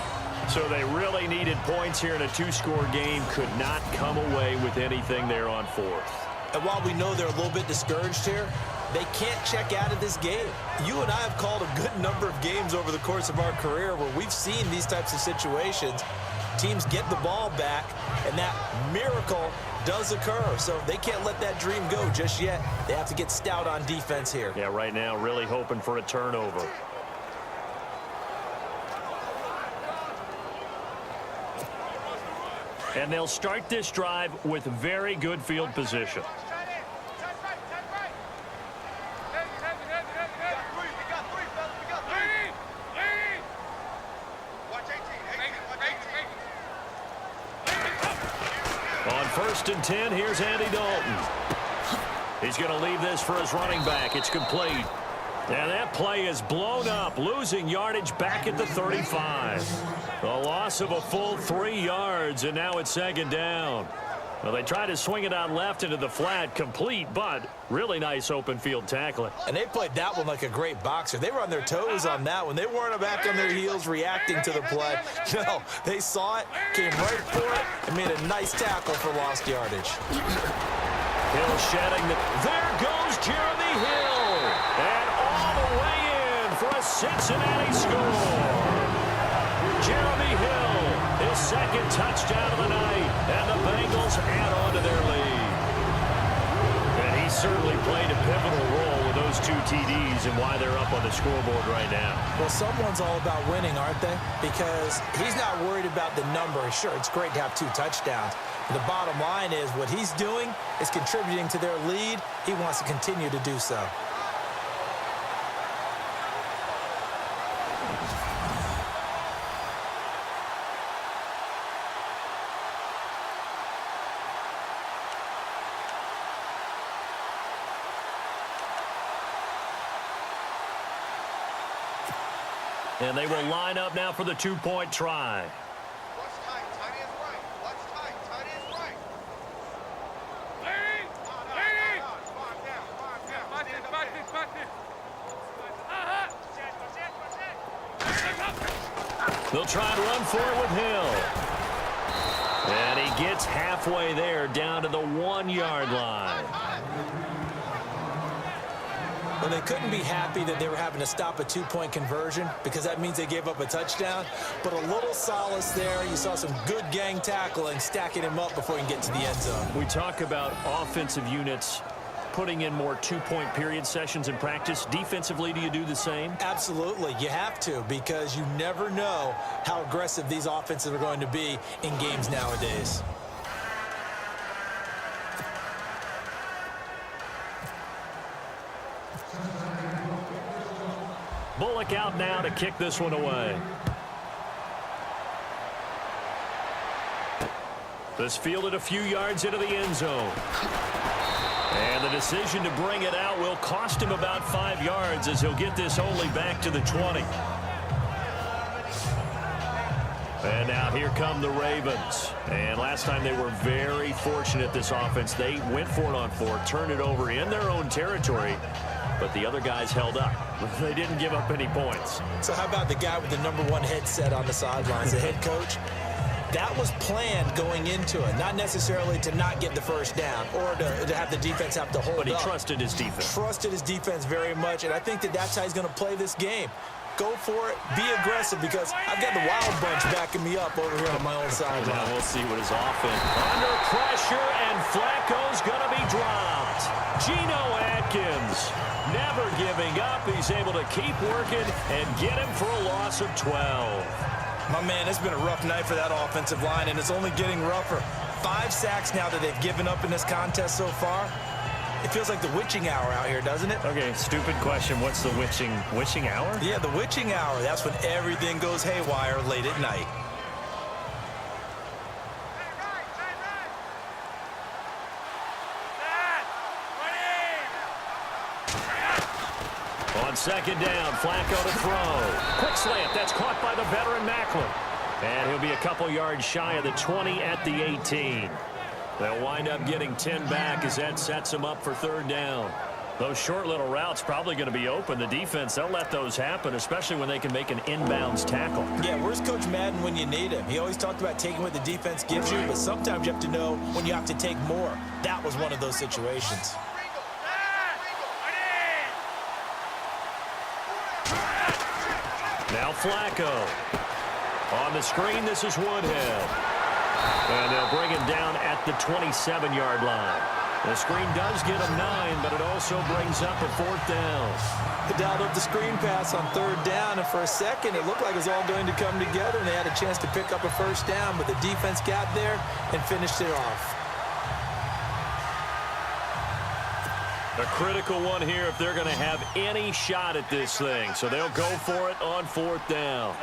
So they really needed points here in a 2-score game. Could not come away with anything there on 4th. And while we know they're a little bit discouraged here, they can't check out of this game. You and I have called a good number of games over the course of our career where we've seen these types of situations. Teams get the ball back, and that miracle does occur. So they can't let that dream go just yet. They have to get stout on defense here. Yeah, right now really hoping for a turnover. And they'll start this drive with very good field position. On 1st and 10, here's Andy Dalton. He's going to leave this for his running back. It's complete. And that play is blown up, losing yardage back at the 35. A loss of a full 3 yards, and now it's 2nd down. Well, they tried to swing it out left into the flat, complete, but really nice open field tackling. And they played that one like a great boxer. They were on their toes on that one. They weren't back on their heels reacting to the play. No, they saw it, came right for it, and made a nice tackle for lost yardage. Hill shedding the... There goes Jeremy Hill. And all the way in for a Cincinnati score. Jeremy Hill, his 2nd touchdown of the night, and the Bengals add on to their lead. And he certainly played a pivotal role with those 2 TDs and why they're up on the scoreboard right now. Well, someone's all about winning, aren't they? Because he's not worried about the number. Sure, it's great to have 2 touchdowns. But the bottom line is what he's doing is contributing to their lead. He wants to continue to do so. And they will line up now for the 2-point try. Watch tight. Tight is right. Watch tight. Tight is right. Lead. Calm down. They'll try and run for it with Hill. And he gets halfway there, down to the 1-yard line. Well, they couldn't be happy that they were having to stop a 2-point conversion because that means they gave up a touchdown. But a little solace there. You saw some good gang tackling, stacking him up before he can get to the end zone. We talk about offensive units putting in more 2-point period sessions in practice. Defensively, do you do the same? Absolutely. You have to, because you never know how aggressive these offenses are going to be in games nowadays. Bullock out now to kick this one away. This fielded a few yards into the end zone. And the decision to bring it out will cost him about 5 yards, as he'll get this only back to the 20. And now here come the Ravens. And last time they were very fortunate, this offense. They went for it on 4, turned it over in their own territory, but the other guys held up. They didn't give up any points. So how about the guy with the #1 headset on the sidelines, the head coach? That was planned going into it, not necessarily to not get the first down or to have the defense have to hold up. But he trusted his defense. Trusted his defense very much, and I think that that's how he's going to play this game. Go for it, be aggressive, because I've got the wild bunch backing me up over here on my own sideline. Now we'll see what his offense. Under pressure, and Flacco's going to be dropped. Geno Atkins never giving up. He's able to keep working and get him for a loss of 12. My man, it's been a rough night for that offensive line, and it's only getting rougher. 5 sacks now that they've given up in this contest so far. It feels like the witching hour out here, doesn't it? Okay, stupid question. What's the witching hour? Yeah, the witching hour. That's when everything goes haywire late at night. On second down, Flacco to throw. Quick slant. That's caught by the veteran Macklin. And he'll be a couple yards shy of the 20 at the 18. They'll wind up getting 10 back as that sets them up for 3rd down. Those short little routes probably going to be open. The defense, they'll let those happen, especially when they can make an inbounds tackle. Yeah, where's Coach Madden when you need him? He always talked about taking what the defense gives you, but sometimes you have to know when you have to take more. That was one of those situations. Now Flacco. On the screen, this is Woodhead. And they'll bring him down at the 27-yard line. The screen does get him 9, but it also brings up a 4th down. They dialed up the screen pass on 3rd down, and for a second, it looked like it was all going to come together, and they had a chance to pick up a 1st down, but the defense got there and finished it off. A critical one here if they're going to have any shot at this thing. So they'll go for it on 4th down.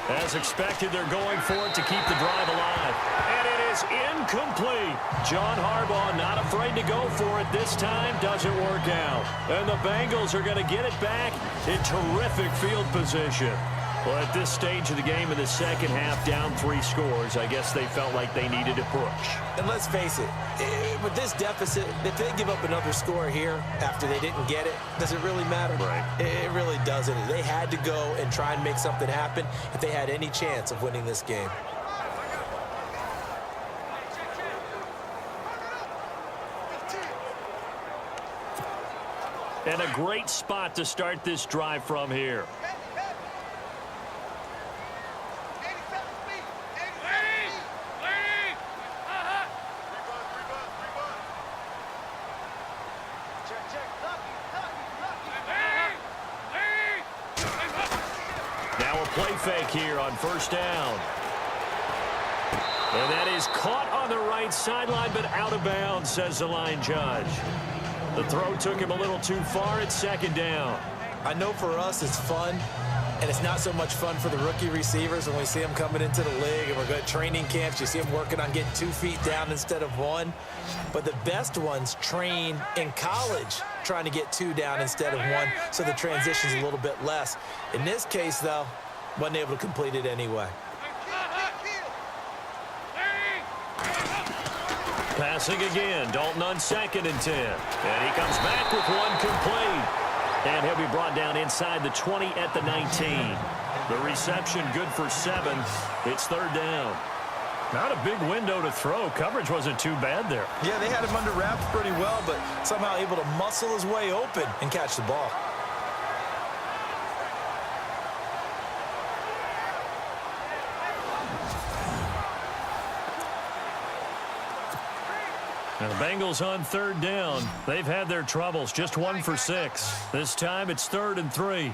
As expected, they're going for it to keep the drive alive. And it is incomplete. John Harbaugh not afraid to go for it this time. Doesn't work out. And the Bengals are going to get it back in terrific field position. Well, at this stage of the game in the second half, down 3 scores, I guess they felt like they needed to push. And let's face it, with this deficit, if they give up another score here after they didn't get it, does it really matter? Right. It really doesn't. They had to go and try and make something happen if they had any chance of winning this game. And a great spot to start this drive from here. Play fake here on 1st down. And that is caught on the right sideline, but out of bounds, says the line judge. The throw took him a little too far at 2nd down. I know for us it's fun, and it's not so much fun for the rookie receivers when we see them coming into the league and we're going to training camps. You see them working on getting 2 feet down instead of 1. But the best ones train in college trying to get 2 down instead of 1, so the transition's a little bit less. In this case, though, wasn't able to complete it anyway. Passing again. Dalton on 2nd and 10. And he comes back with 1 complete. And he'll be brought down inside the 20 at the 19. The reception good for 7. It's third down. Not a big window to throw. Coverage wasn't too bad there. Yeah, they had him under wraps pretty well, but somehow able to muscle his way open and catch the ball. Now the Bengals on third down. They've had their troubles. Just 1 for 6. This time it's 3rd and 3.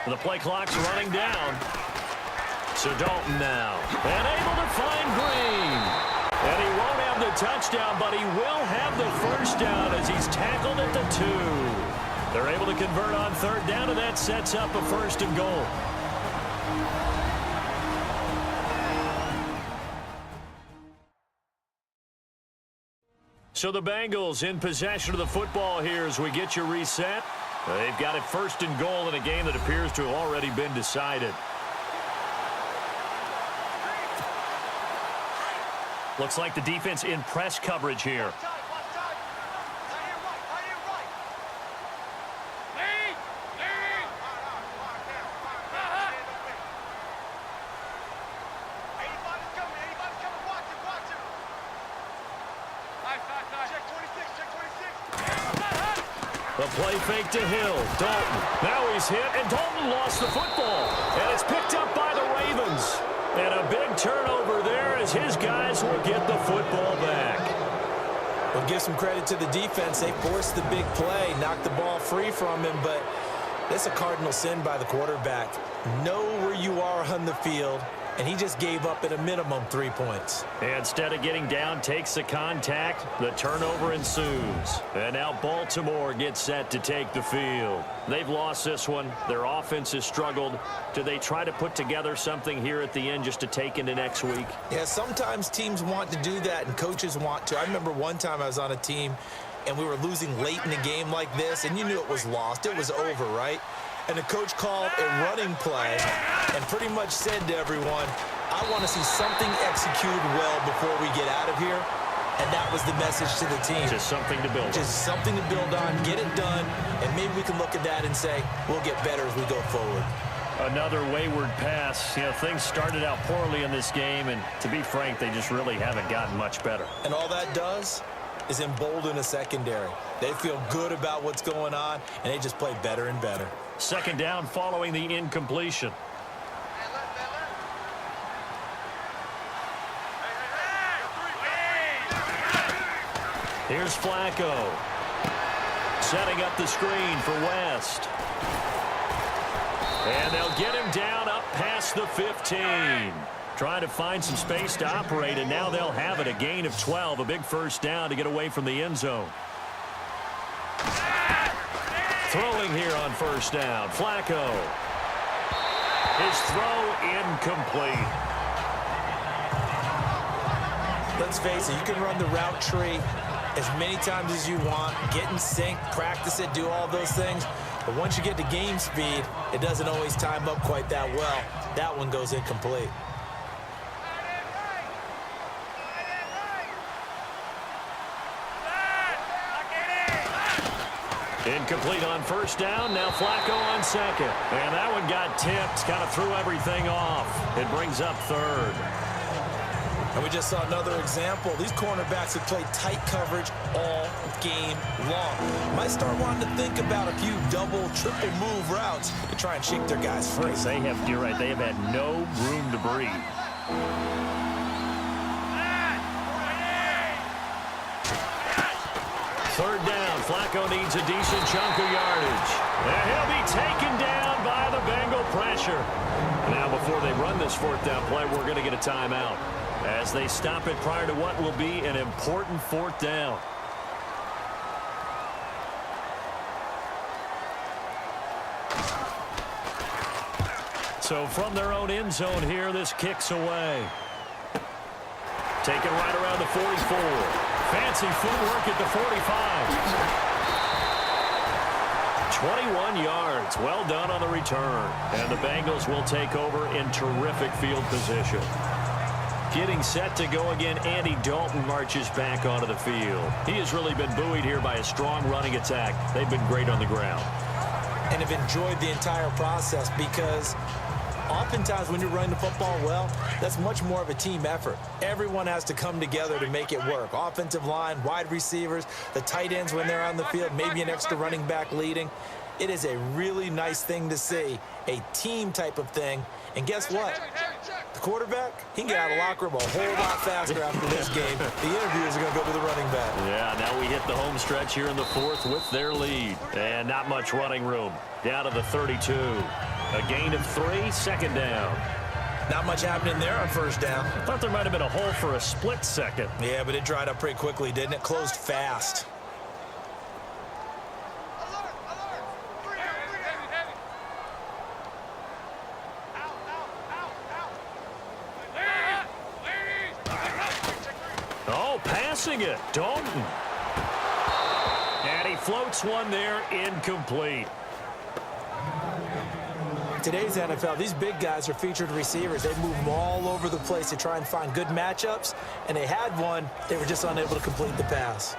The play clock's running down. So Dalton now. And able to find Green. And he won't have the touchdown, but he will have the first down as he's tackled at the 2. They're able to convert on third down, and that sets up a 1st and goal. So the Bengals in possession of the football here as we get you reset. They've got it 1st and goal in a game that appears to have already been decided. Looks like the defense in press coverage here. The play fake to Hill. Dalton. Now he's hit, and Dalton lost the football. And it's picked up by the Ravens. And a big turnover there as his guys will get the football back. We'll give some credit to the defense. They forced the big play, knocked the ball free from him, but that's a cardinal sin by the quarterback. Know where you are on the field, and he just gave up at a minimum 3 points. Instead of getting down, takes the contact. The turnover ensues. And now Baltimore gets set to take the field. They've lost this one. Their offense has struggled. Do they try to put together something here at the end just to take into next week? Yeah, sometimes teams want to do that, and coaches want to. I remember one time I was on a team, and we were losing late in a game like this, and you knew it was lost. It was over, right? And the coach called a running play and pretty much said to everyone, I want to see something executed well before we get out of here. And that was the message to the team. Just something to build on. Just something to build on, get it done, and maybe we can look at that and say, we'll get better as we go forward. Another wayward pass. You know, things started out poorly in this game, and to be frank, they just really haven't gotten much better. And all that does is embolden a secondary. They feel good about what's going on, and they just play better and better. 2nd down following the incompletion. Here's Flacco. Setting up the screen for West. And they'll get him down up past the 15. Trying to find some space to operate, and now they'll have it. A gain of 12, a big 1st down to get away from the end zone. Throwing here on 1st down. Flacco. His throw incomplete. Let's face it, you can run the route tree as many times as you want, get in sync, practice it, do all those things. But once you get to game speed, it doesn't always time up quite that well. That one goes incomplete. Incomplete on 1st down. Now Flacco on 2nd. And that one got tipped. Kind of threw everything off. It brings up 3rd. And we just saw another example. These cornerbacks have played tight coverage all game long. Might start wanting to think about a few double, triple move routes to try and shake their guys free. You're right. They have had no room to breathe. Third down. Flacco needs a decent chunk of yardage. And he'll be taken down by the Bengal pressure. Now, before they run this 4th down play, we're going to get a timeout as they stop it prior to what will be an important 4th down. So from their own end zone here, this kicks away. Taken right around the 44. Fancy footwork at the 45. 21 yards. Well done on the return. And the Bengals will take over in terrific field position. Getting set to go again, Andy Dalton marches back onto the field. He has really been buoyed here by a strong running attack. They've been great on the ground. And have enjoyed the entire process because oftentimes when you're running the football well, that's much more of a team effort. Everyone has to come together to make it work. Offensive line, wide receivers, the tight ends when they're on the field, maybe an extra running back leading. It is a really nice thing to see, a team type of thing. And guess what? The quarterback, he can get out of the locker room a whole lot faster after this game. The interviewers are going to go to the running back. Yeah, now we hit the home stretch here in the fourth with their lead. And not much running room. Down to the 32. A gain of 3, second down. Not much happening there on first down. I thought there might have been a hole for a split second. Yeah, but it dried up pretty quickly, didn't it? Closed fast. Oh, passing it. Dalton. And he floats one there, incomplete. Today's NFL, these big guys are featured receivers. They move them all over the place to try and find good matchups, and they had one. They were just unable to complete the pass.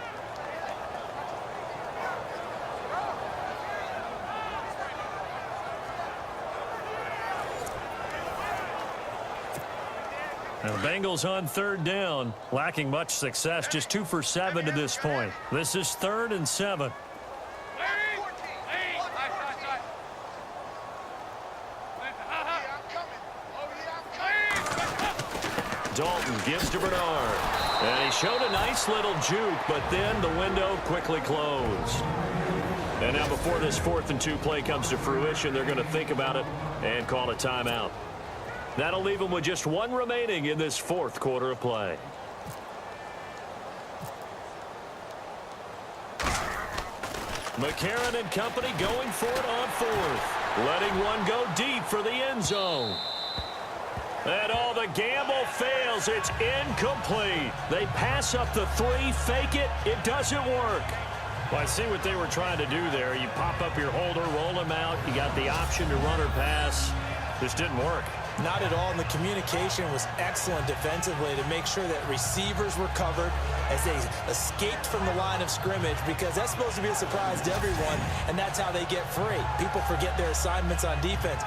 Now, the Bengals on third down, lacking much success, just 2 for 7 to this point. This is 3rd and 7. Dalton gives to Bernard. And he showed a nice little juke, but then the window quickly closed. And now before this 4th and 2 play comes to fruition, they're going to think about it and call a timeout. That'll leave them with just 1 remaining in this 4th quarter of play. McCarron and company going for it on 4th. Letting one go deep for the end zone. And the gamble fails. It's incomplete. They pass up the 3, fake it. It doesn't work. Well, I see what they were trying to do there. You pop up your holder, roll him out. You got the option to run or pass. This didn't work. Not at all, and the communication was excellent defensively to make sure that receivers were covered as they escaped from the line of scrimmage, because that's supposed to be a surprise to everyone, and that's how they get free. People forget their assignments on defense.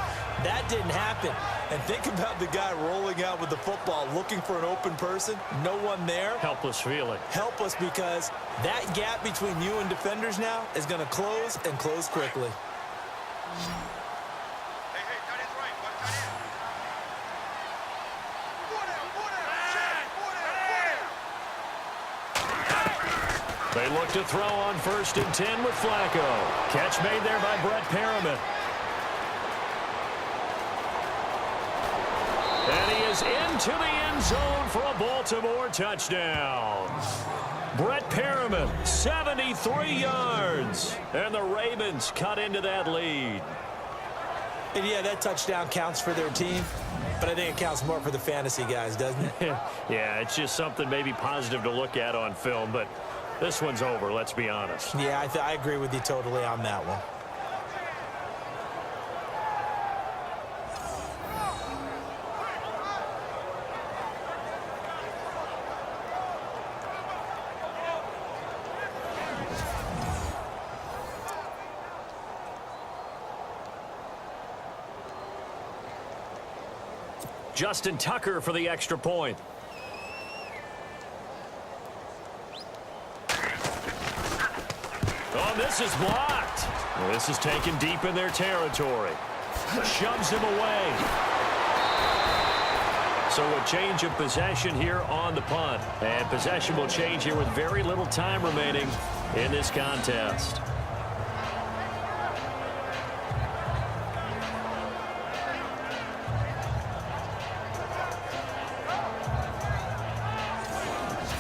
That didn't happen. And think about the guy rolling out with the football, looking for an open person, no one there. Helpless feeling. Helpless, because that gap between you and defenders now is going to close, and close quickly. They look to throw on 1st and 10 with Flacco. Catch made there by Brett Perriman. And he is into the end zone for a Baltimore touchdown. Brett Perriman, 73 yards. And the Ravens cut into that lead. And yeah, that touchdown counts for their team, but I think it counts more for the fantasy guys, doesn't it? Yeah, it's just something maybe positive to look at on film, but this one's over, let's be honest. Yeah, I agree with you totally on that one. Justin Tucker for the extra point. Oh, this is blocked. This is taken deep in their territory. Shoves him away. So a change of possession here on the punt. And possession will change here with very little time remaining in this contest.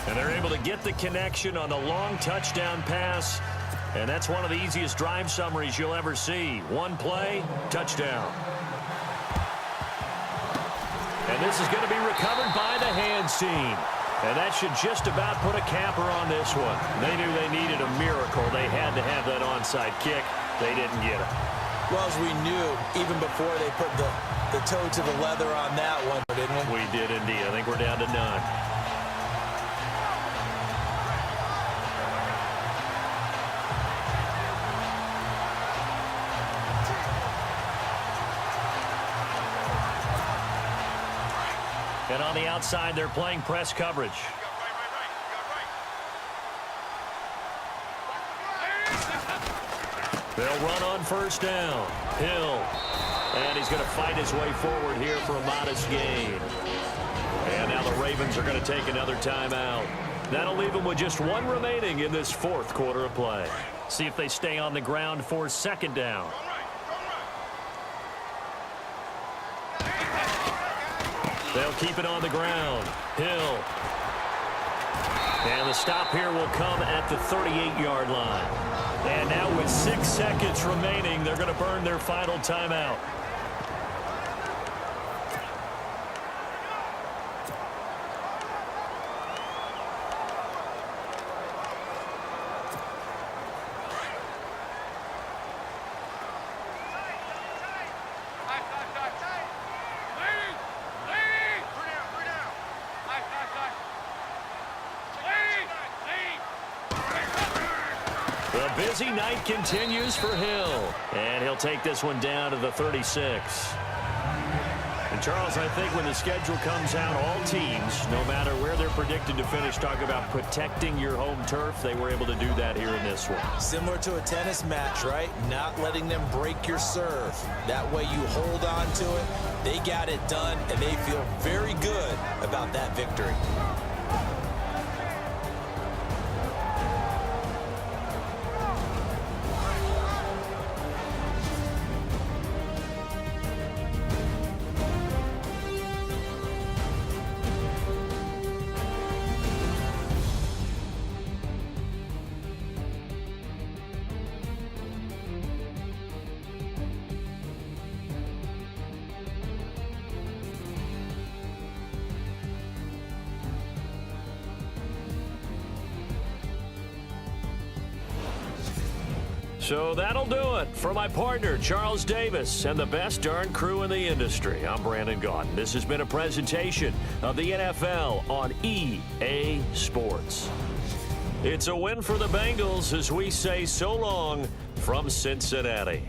And they're able to get the connection on the long touchdown pass. And that's one of the easiest drive summaries you'll ever see. One play, touchdown. And this is going to be recovered by the hands team. And that should just about put a capper on this one. They knew they needed a miracle. They had to have that onside kick. They didn't get it. Well, as we knew, even before they put the toe to the leather on that one, didn't we? We did indeed. I think we're down to 9. And on the outside, they're playing press coverage. They'll run on first down. Hill. And he's going to fight his way forward here for a modest gain. And now the Ravens are going to take another timeout. That'll leave them with just 1 remaining in this 4th quarter of play. See if they stay on the ground for 2nd down. They'll keep it on the ground. Hill. And the stop here will come at the 38-yard line. And now with 6 seconds remaining, they're going to burn their final timeout. The busy night continues for Hill. And he'll take this one down to the 36. And Charles, I think when the schedule comes out, all teams, no matter where they're predicted to finish, talk about protecting your home turf. They were able to do that here in this one. Similar to a tennis match, right? Not letting them break your serve. That way you hold on to it. They got it done, and they feel very good about that victory. So that'll do it for my partner, Charles Davis, and the best darn crew in the industry. I'm Brandon Gaudin. This has been a presentation of the NFL on EA Sports. It's a win for the Bengals as we say so long from Cincinnati.